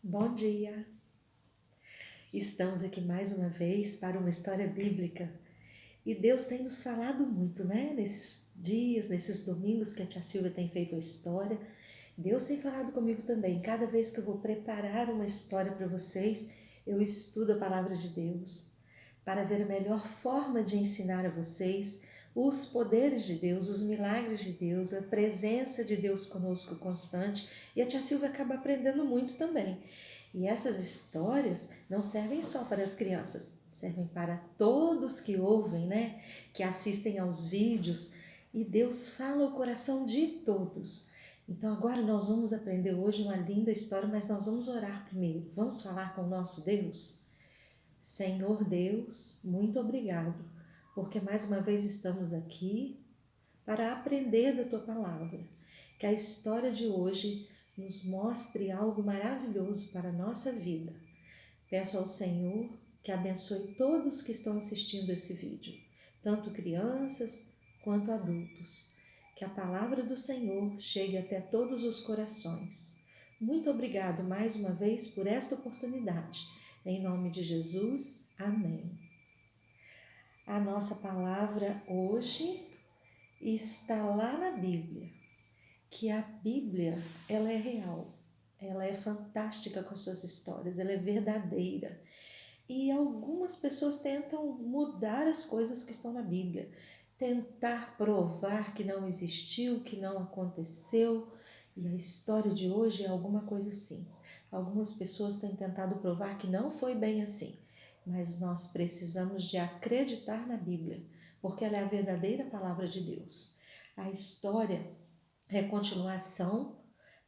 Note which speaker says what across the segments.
Speaker 1: Bom dia! Estamos aqui mais uma vez para uma história bíblica e Deus tem nos falado muito, né? Nesses dias, nesses domingos que a tia Silvia tem feito a história, Deus tem falado comigo também. Cada vez que eu vou preparar uma história para vocês, eu estudo a palavra de Deus para ver a melhor forma de ensinar a vocês os poderes de Deus, os milagres de Deus, a presença de Deus conosco constante. E a tia Silvia acaba aprendendo muito também. E essas histórias não servem só para as crianças, servem para todos que ouvem, né? Que assistem aos vídeos. E Deus fala ao coração de todos. Então agora nós vamos aprender hoje uma linda história, mas nós vamos orar primeiro. Vamos falar com o nosso Deus? Senhor Deus, muito obrigado, porque mais uma vez estamos aqui para aprender da Tua Palavra. Que a história de hoje nos mostre algo maravilhoso para a nossa vida. Peço ao Senhor que abençoe todos que estão assistindo esse vídeo, tanto crianças quanto adultos. Que a palavra do Senhor chegue até todos os corações. Muito obrigado mais uma vez por esta oportunidade. Em nome de Jesus, amém. A nossa palavra hoje está lá na Bíblia, que a Bíblia, ela é real, ela é fantástica com as suas histórias, ela é verdadeira. E algumas pessoas tentam mudar as coisas que estão na Bíblia, tentar provar que não existiu, que não aconteceu. E a história de hoje é alguma coisa assim. Algumas pessoas têm tentado provar que não foi bem assim, mas nós precisamos de acreditar na Bíblia, porque ela é a verdadeira palavra de Deus. A história é continuação,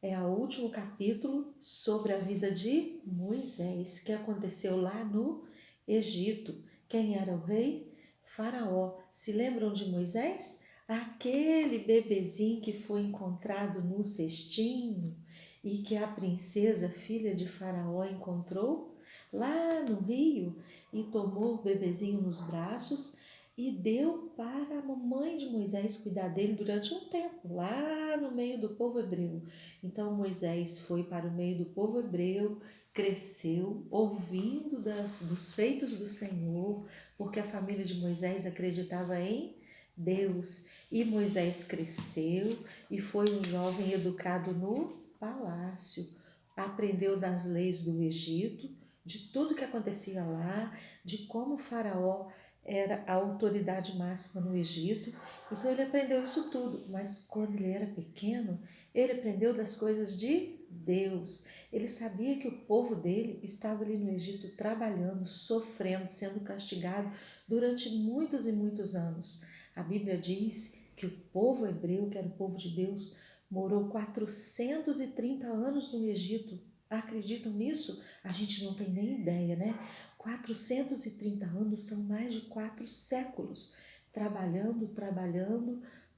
Speaker 1: é o último capítulo sobre a vida de Moisés, que aconteceu lá no Egito. Quem era o rei? Faraó. Se lembram de Moisés? Aquele bebezinho que foi encontrado no cestinho e que a princesa, filha de Faraó, encontrou lá no rio e tomou o bebezinho nos braços e deu para a mamãe de Moisés cuidar dele durante um tempo, lá no meio do povo hebreu. Então Moisés foi para o meio do povo hebreu, cresceu, ouvindo dos feitos do Senhor, porque a família de Moisés acreditava em Deus. E Moisés cresceu e foi um jovem educado no palácio, aprendeu das leis do Egito, de tudo que acontecia lá, de como o faraó era a autoridade máxima no Egito. Então ele aprendeu isso tudo, mas quando ele era pequeno, ele aprendeu das coisas de Deus. Ele sabia que o povo dele estava ali no Egito trabalhando, sofrendo, sendo castigado durante muitos e muitos anos. A Bíblia diz que o povo hebreu, que era o povo de Deus, morou 430 anos no Egito. Acreditam nisso? A gente não tem nem ideia, né? 430 anos são mais de 4 séculos trabalhando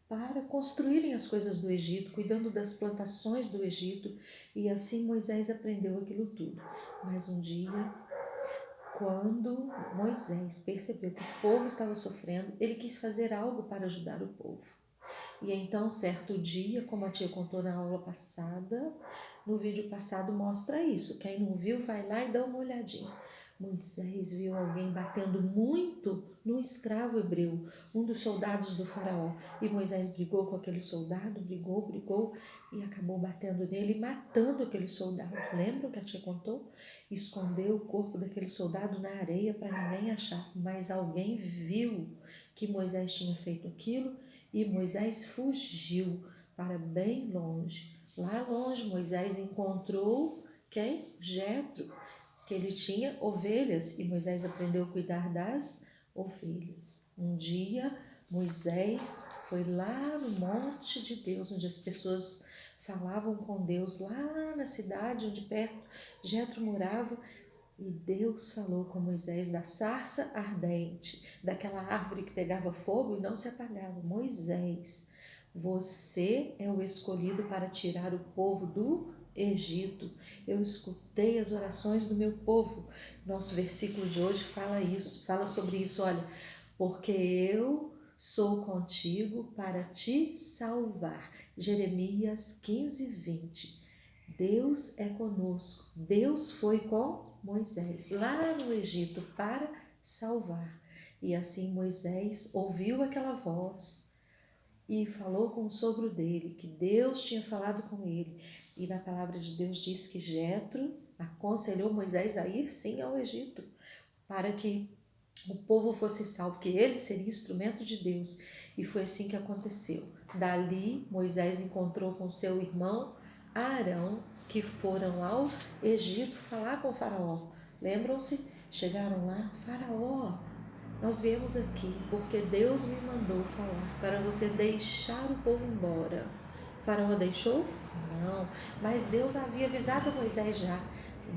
Speaker 1: para construírem as coisas do Egito, cuidando das plantações do Egito, e assim Moisés aprendeu aquilo tudo. Mas um dia, quando Moisés percebeu que o povo estava sofrendo, ele quis fazer algo para ajudar o povo. E então, certo dia, como a tia contou na aula passada, no vídeo passado mostra isso. Quem não viu, vai lá e dá uma olhadinha. Moisés viu alguém batendo muito no escravo hebreu, um dos soldados do faraó. E Moisés brigou com aquele soldado, brigou e acabou batendo nele e matando aquele soldado. Lembra que a tia contou? Escondeu o corpo daquele soldado na areia para ninguém achar. Mas alguém viu que Moisés tinha feito aquilo e Moisés fugiu para bem longe. Lá longe Moisés encontrou quem? Jetro, que ele tinha ovelhas e Moisés aprendeu a cuidar das ovelhas. Um dia Moisés foi lá no monte de Deus, onde as pessoas falavam com Deus, lá na cidade onde perto Jetro morava, e Deus falou com Moisés da sarça ardente, daquela árvore que pegava fogo e não se apagava. Moisés, você é o escolhido para tirar o povo do Egito. Eu escutei as orações do meu povo. Nosso versículo de hoje fala isso, fala sobre isso, olha, porque eu sou contigo para te salvar. Jeremias 15, 20. Deus é conosco. Deus foi com Moisés lá no Egito para salvar. E assim Moisés ouviu aquela voz e falou com o sogro dele, que Deus tinha falado com ele. E na palavra de Deus diz que Jetro aconselhou Moisés a ir sim ao Egito, para que o povo fosse salvo, que ele seria instrumento de Deus. E foi assim que aconteceu. Dali, Moisés encontrou com seu irmão Arão, que foram ao Egito falar com o faraó. Lembram-se? Chegaram lá, faraó, nós viemos aqui porque Deus me mandou falar para você deixar o povo embora. O faraó deixou? Não, mas Deus havia avisado Moisés já.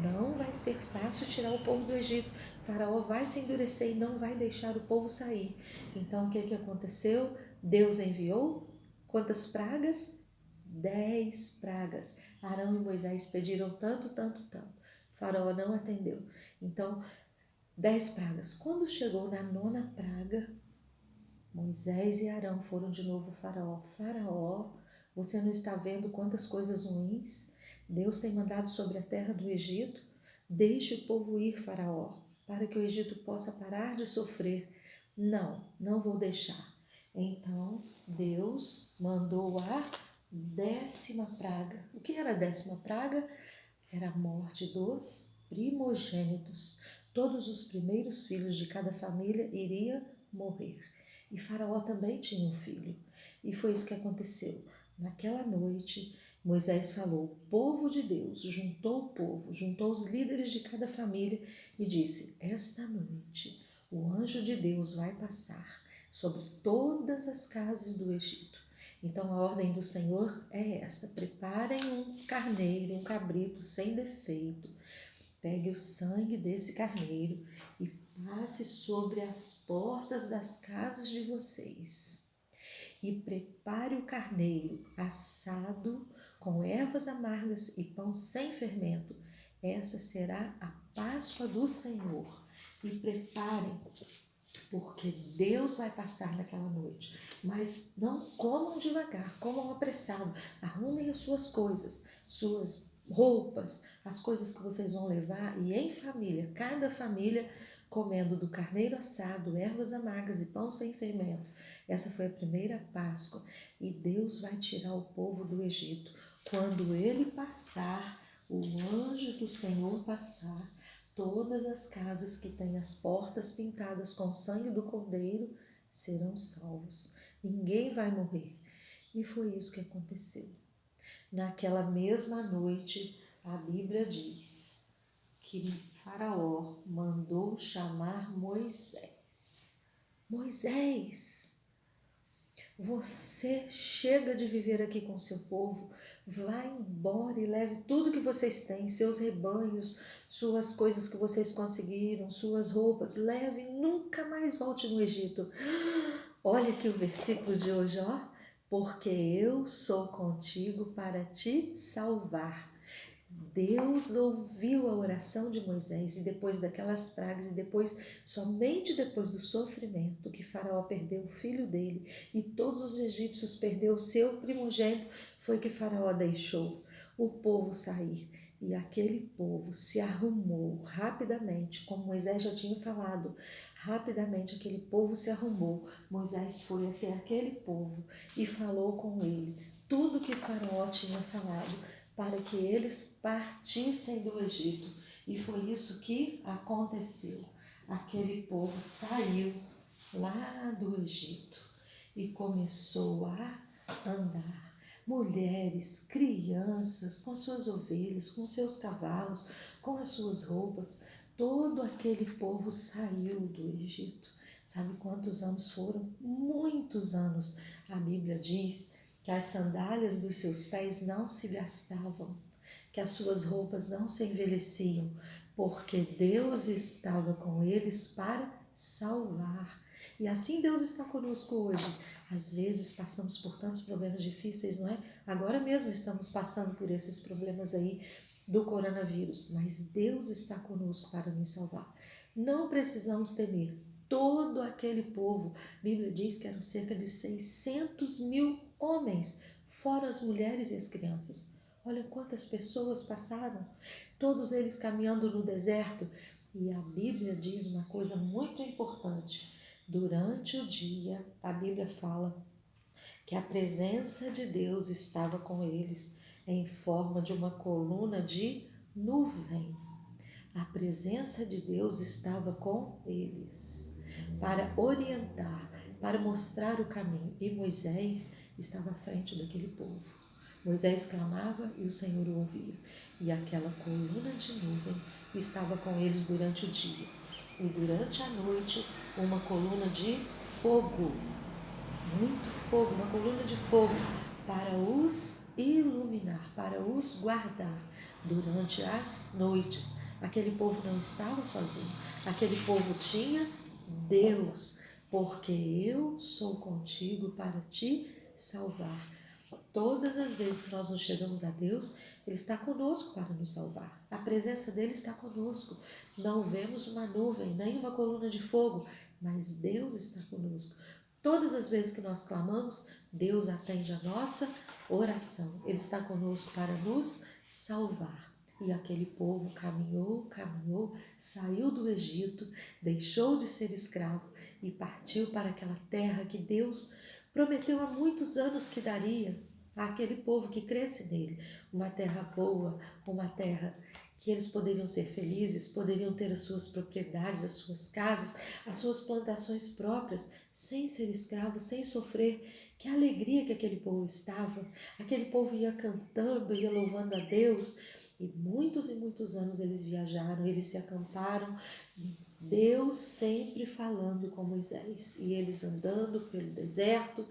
Speaker 1: Não vai ser fácil tirar o povo do Egito. O faraó vai se endurecer e não vai deixar o povo sair. Então o que aconteceu? Deus enviou quantas pragas? 10 pragas. Arão e Moisés pediram tanto, tanto, tanto. O faraó não atendeu. Então 10 pragas. Quando chegou na 9ª praga, Moisés e Arão foram de novo ao faraó. Faraó, você não está vendo quantas coisas ruins Deus tem mandado sobre a terra do Egito? Deixe o povo ir, faraó, para que o Egito possa parar de sofrer. Não, não vou deixar. Então, Deus mandou a 10ª praga. O que era a 10ª praga? Era a morte dos primogênitos. Todos os primeiros filhos de cada família iriam morrer. E Faraó também tinha um filho. E foi isso que aconteceu. Naquela noite, Moisés falou, o povo de Deus juntou o povo, juntou os líderes de cada família e disse, esta noite o anjo de Deus vai passar sobre todas as casas do Egito. Então a ordem do Senhor é esta, preparem um carneiro, um cabrito sem defeito, pegue o sangue desse carneiro e passe sobre as portas das casas de vocês. E prepare o carneiro assado com ervas amargas e pão sem fermento. Essa será a Páscoa do Senhor. E preparem, porque Deus vai passar naquela noite. Mas não comam devagar, comam apressado. Arrumem as suas coisas, suas roupas, as coisas que vocês vão levar e em família, cada família comendo do carneiro assado, ervas amargas e pão sem fermento. Essa foi a primeira Páscoa e Deus vai tirar o povo do Egito. Quando ele passar, o anjo do Senhor passar, todas as casas que têm as portas pintadas com o sangue do Cordeiro serão salvos. Ninguém vai morrer. E foi isso que aconteceu. Naquela mesma noite, a Bíblia diz que Faraó mandou chamar Moisés. Moisés, você chega de viver aqui com seu povo, vá embora e leve tudo que vocês têm, seus rebanhos, suas coisas que vocês conseguiram, suas roupas, leve e nunca mais volte no Egito. Olha aqui o versículo de hoje, ó. Porque eu sou contigo para te salvar. Deus ouviu a oração de Moisés e depois daquelas pragas e depois, somente depois do sofrimento que Faraó perdeu o filho dele e todos os egípcios perderam o seu primogênito, foi que Faraó deixou o povo sair. E aquele povo se arrumou rapidamente, como Moisés já tinha falado, rapidamente aquele povo se arrumou. Moisés foi até aquele povo e falou com ele tudo que Faraó tinha falado, para que eles partissem do Egito. E foi isso que aconteceu. Aquele povo saiu lá do Egito e começou a andar. Mulheres, crianças, com suas ovelhas, com seus cavalos, com as suas roupas, todo aquele povo saiu do Egito. Sabe quantos anos foram? Muitos anos. A Bíblia diz que as sandálias dos seus pés não se gastavam, que as suas roupas não se envelheciam, porque Deus estava com eles para salvar. E assim Deus está conosco hoje. Às vezes passamos por tantos problemas difíceis, não é? Agora mesmo estamos passando por esses problemas aí do coronavírus, mas Deus está conosco para nos salvar. Não precisamos temer. Todo aquele povo, a Bíblia diz que eram cerca de 600 mil homens, fora as mulheres e as crianças. Olha quantas pessoas passaram, todos eles caminhando no deserto. E a Bíblia diz uma coisa muito importante. Durante o dia, a Bíblia fala que a presença de Deus estava com eles em forma de uma coluna de nuvem. A presença de Deus estava com eles para orientar, para mostrar o caminho. E Moisés estava à frente daquele povo. Moisés clamava e o Senhor o ouvia. E aquela coluna de nuvem estava com eles durante o dia. E durante a noite, uma coluna de fogo, muito fogo, uma coluna de fogo, para os iluminar, para os guardar durante as noites. Aquele povo não estava sozinho, aquele povo tinha Deus, porque eu sou contigo para te salvar. Todas as vezes que nós nos chegamos a Deus, Ele está conosco para nos salvar. A presença dEle está conosco. Não vemos uma nuvem, nem uma coluna de fogo, mas Deus está conosco. Todas as vezes que nós clamamos, Deus atende a nossa oração. Ele está conosco para nos salvar. E aquele povo caminhou, caminhou, saiu do Egito, deixou de ser escravo e partiu para aquela terra que Deus prometeu há muitos anos que daria àquele povo que cresce nele. Uma terra boa, uma terra que eles poderiam ser felizes, poderiam ter as suas propriedades, as suas casas, as suas plantações próprias, sem ser escravo, sem sofrer. Que alegria que aquele povo estava. Aquele povo ia cantando, ia louvando a Deus. E muitos anos eles viajaram, eles se acamparam. Deus sempre falando com Moisés. E eles andando pelo deserto,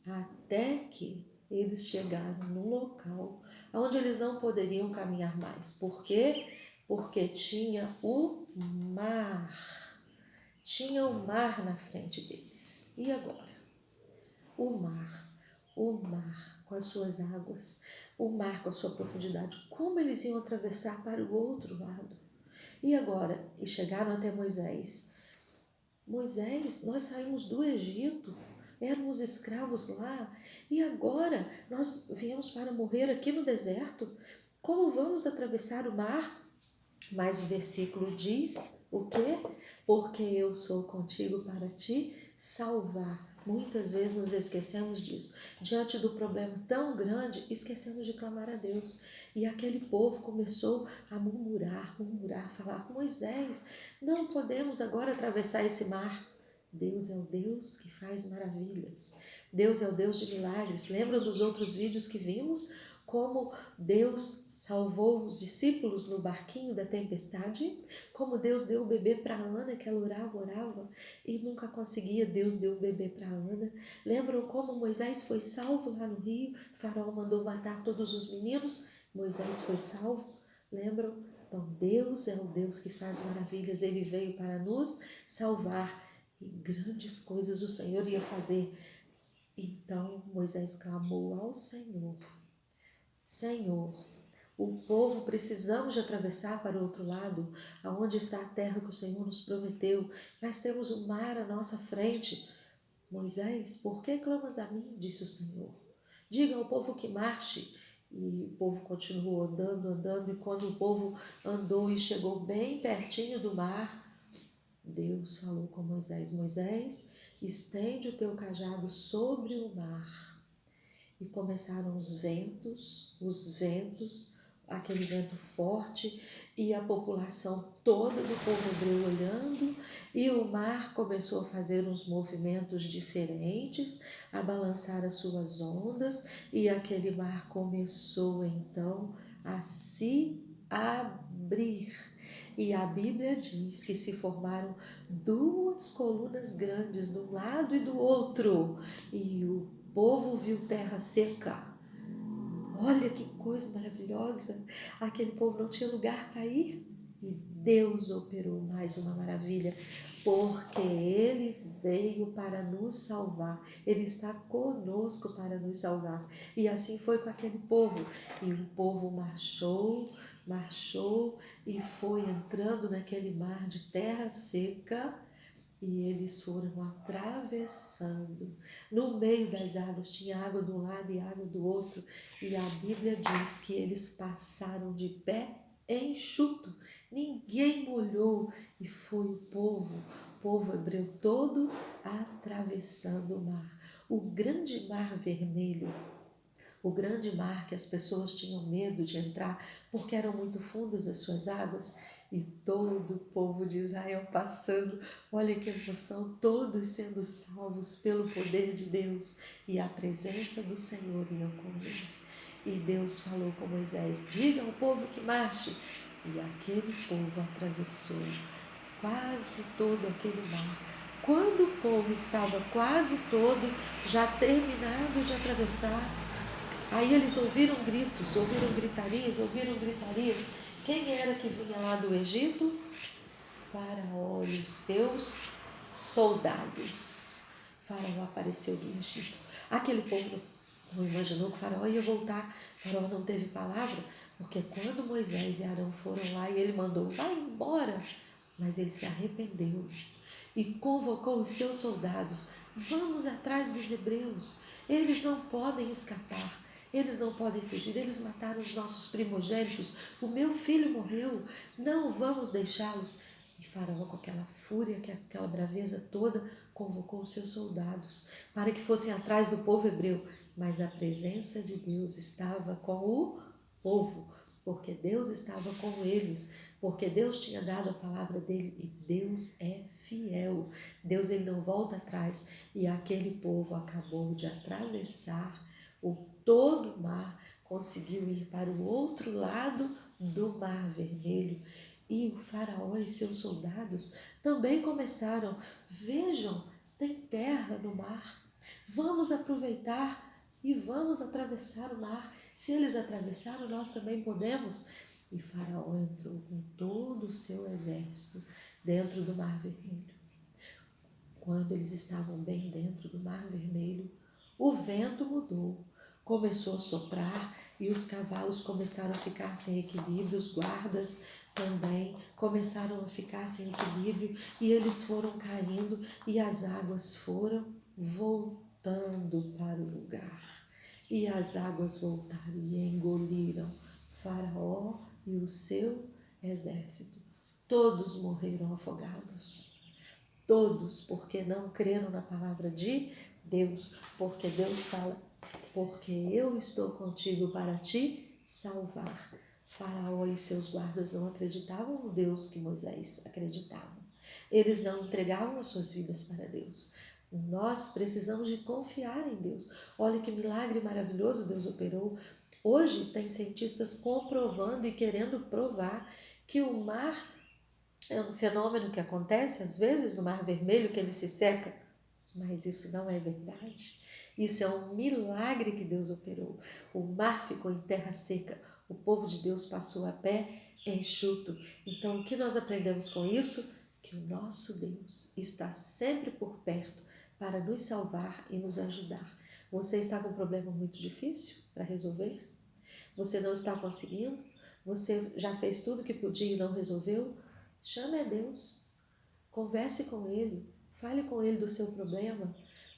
Speaker 1: até que eles chegaram num local onde eles não poderiam caminhar mais. Por quê? Porque tinha o mar. Tinha o mar na frente deles. E agora? O mar com as suas águas, o mar com a sua profundidade. Como eles iam atravessar para o outro lado? E agora? E chegaram até Moisés. Moisés, nós saímos do Egito, éramos escravos lá, e agora nós viemos para morrer aqui no deserto. Como vamos atravessar o mar? Mas o versículo diz o quê? Porque eu sou contigo para te salvar. Muitas vezes nos esquecemos disso. Diante do problema tão grande, esquecemos de clamar a Deus. E aquele povo começou a murmurar, falar: Moisés, não podemos agora atravessar esse mar. Deus é o Deus que faz maravilhas. Deus é o Deus de milagres. Lembra dos outros vídeos que vimos? Como Deus salvou os discípulos no barquinho da tempestade, como Deus deu o bebê para Ana, que ela orava e nunca conseguia. Deus deu o bebê para Ana. Lembram como Moisés foi salvo lá no rio? Faraó mandou matar todos os meninos, Moisés foi salvo. Lembram? Então Deus é o Deus que faz maravilhas. Ele veio para nos salvar e grandes coisas o Senhor ia fazer. Então Moisés clamou ao Senhor: Senhor, o povo precisamos de atravessar para o outro lado, aonde está a terra que o Senhor nos prometeu, mas temos o mar à nossa frente. Moisés, por que clamas a mim? Disse o Senhor. Diga ao povo que marche. E o povo continuou andando, e quando o povo andou e chegou bem pertinho do mar, Deus falou com Moisés: Moisés, estende o teu cajado sobre o mar. E começaram os ventos, aquele vento forte, e a população toda do povo hebreu olhando, e o mar começou a fazer uns movimentos diferentes, a balançar as suas ondas, e aquele mar começou então a se abrir. E a Bíblia diz que se formaram duas colunas grandes de um lado e do outro, e o povo viu terra seca. Olha que coisa maravilhosa! Aquele povo não tinha lugar para ir. E Deus operou mais uma maravilha, porque Ele veio para nos salvar. Ele está conosco para nos salvar. E assim foi com aquele povo. E o povo marchou e foi entrando naquele mar de terra seca. E eles foram atravessando. No meio das águas tinha água de um lado e água do outro. E a Bíblia diz que eles passaram de pé enxuto. Ninguém molhou. E foi o povo hebreu todo atravessando o mar. O grande mar vermelho, o grande mar que as pessoas tinham medo de entrar porque eram muito fundas as suas águas, e todo o povo de Israel passando, olha que emoção, todos sendo salvos pelo poder de Deus e a presença do Senhor iam com eles. E Deus falou com Moisés: diga ao povo que marche. E aquele povo atravessou quase todo aquele mar. Quando o povo estava quase todo já terminado de atravessar, aí eles ouviram gritos, ouviram gritarias. Quem era que vinha lá do Egito? Faraó e os seus soldados. Faraó apareceu do Egito. Aquele povo não imaginou que Faraó ia voltar. Faraó não teve palavra, porque quando Moisés e Arão foram lá e ele mandou, vai embora, mas ele se arrependeu e convocou os seus soldados, vamos atrás dos hebreus, eles não podem escapar, eles não podem fugir, eles mataram os nossos primogênitos, o meu filho morreu, não vamos deixá-los. E Faraó, com aquela fúria, aquela braveza toda, convocou os seus soldados para que fossem atrás do povo hebreu, mas a presença de Deus estava com o povo, porque Deus estava com eles, porque Deus tinha dado a palavra dele e Deus é fiel. Deus, ele não volta atrás, e aquele povo acabou de atravessar todo o mar, conseguiu ir para o outro lado do Mar Vermelho. E o faraó e seus soldados também começaram, vejam, tem terra no mar, vamos aproveitar e vamos atravessar o mar. Se eles atravessaram, nós também podemos. E Faraó entrou com todo o seu exército dentro do Mar Vermelho. Quando eles estavam bem dentro do Mar Vermelho, o vento mudou, começou a soprar e os cavalos começaram a ficar sem equilíbrio, os guardas também começaram a ficar sem equilíbrio e eles foram caindo e as águas foram voltando para o lugar. E as águas voltaram e engoliram Faraó e o seu exército. Todos morreram afogados. Todos, porque não creram na palavra de Deus, porque Deus fala, porque eu estou contigo para te salvar. Faraó e seus guardas não acreditavam no Deus que Moisés acreditava. Eles não entregavam as suas vidas para Deus. Nós precisamos de confiar em Deus. Olha que milagre maravilhoso Deus operou. Hoje tem cientistas comprovando e querendo provar que o mar é um fenômeno que acontece às vezes no Mar Vermelho, que ele se seca, mas isso não é verdade. Isso é um milagre que Deus operou. O mar ficou em terra seca, o povo de Deus passou a pé enxuto. Então, o que nós aprendemos com isso? Que o nosso Deus está sempre por perto para nos salvar e nos ajudar. Você está com um problema muito difícil para resolver? Você não está conseguindo? Você já fez tudo que podia e não resolveu? Chame a Deus, converse com Ele, fale com Ele do seu problema,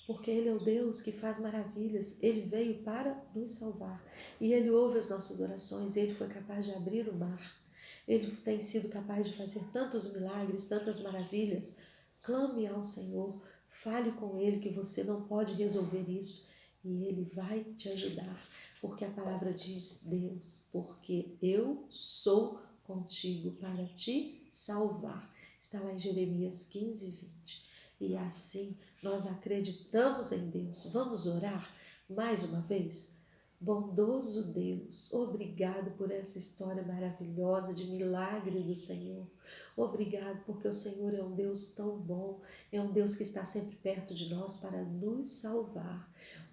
Speaker 1: porque Ele é o Deus que faz maravilhas. Ele veio para nos salvar e Ele ouve as nossas orações. Ele foi capaz de abrir o mar. Ele tem sido capaz de fazer tantos milagres, tantas maravilhas. Clame ao Senhor, fale com Ele que você não pode resolver isso e Ele vai te ajudar, porque a palavra diz, Deus, porque eu sou contigo para te salvar. Está lá em Jeremias 15, 20. E assim nós acreditamos em Deus. Vamos orar mais uma vez? Bondoso Deus, obrigado por essa história maravilhosa de milagre do Senhor. Obrigado porque o Senhor é um Deus tão bom, é um Deus que está sempre perto de nós para nos salvar.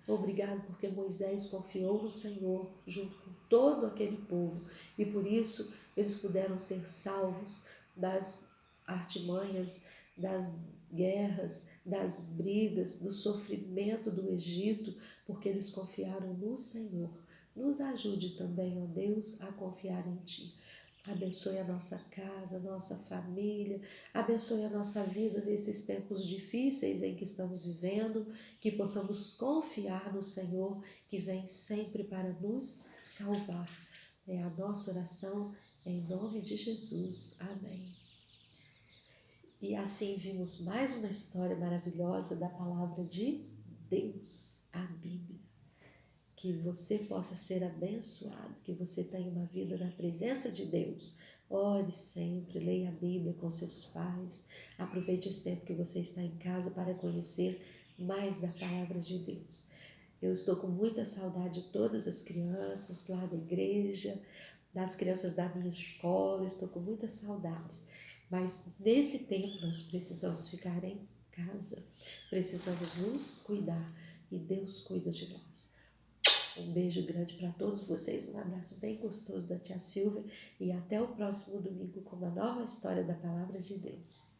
Speaker 1: Obrigado porque Moisés confiou no Senhor junto com todo aquele povo e por isso eles puderam ser salvos das artimanhas, das guerras, das brigas, do sofrimento do Egito, porque eles confiaram no Senhor. Nos ajude também, ó Deus, a confiar em Ti. Abençoe a nossa casa, a nossa família, abençoe a nossa vida nesses tempos difíceis em que estamos vivendo, que possamos confiar no Senhor, que vem sempre para nos salvar. É a nossa oração em nome de Jesus. Amém. E assim vimos mais uma história maravilhosa da palavra de Deus, a Bíblia. Que você possa ser abençoado, que você tenha uma vida na presença de Deus. Ore sempre, leia a Bíblia com seus pais. Aproveite esse tempo que você está em casa para conhecer mais da palavra de Deus. Eu estou com muita saudade de todas as crianças lá da igreja, das crianças da minha escola, estou com muitas saudades. Mas nesse tempo nós precisamos ficar em casa, precisamos nos cuidar e Deus cuida de nós. Um beijo grande para todos vocês, um abraço bem gostoso da tia Silvia e até o próximo domingo com uma nova história da Palavra de Deus.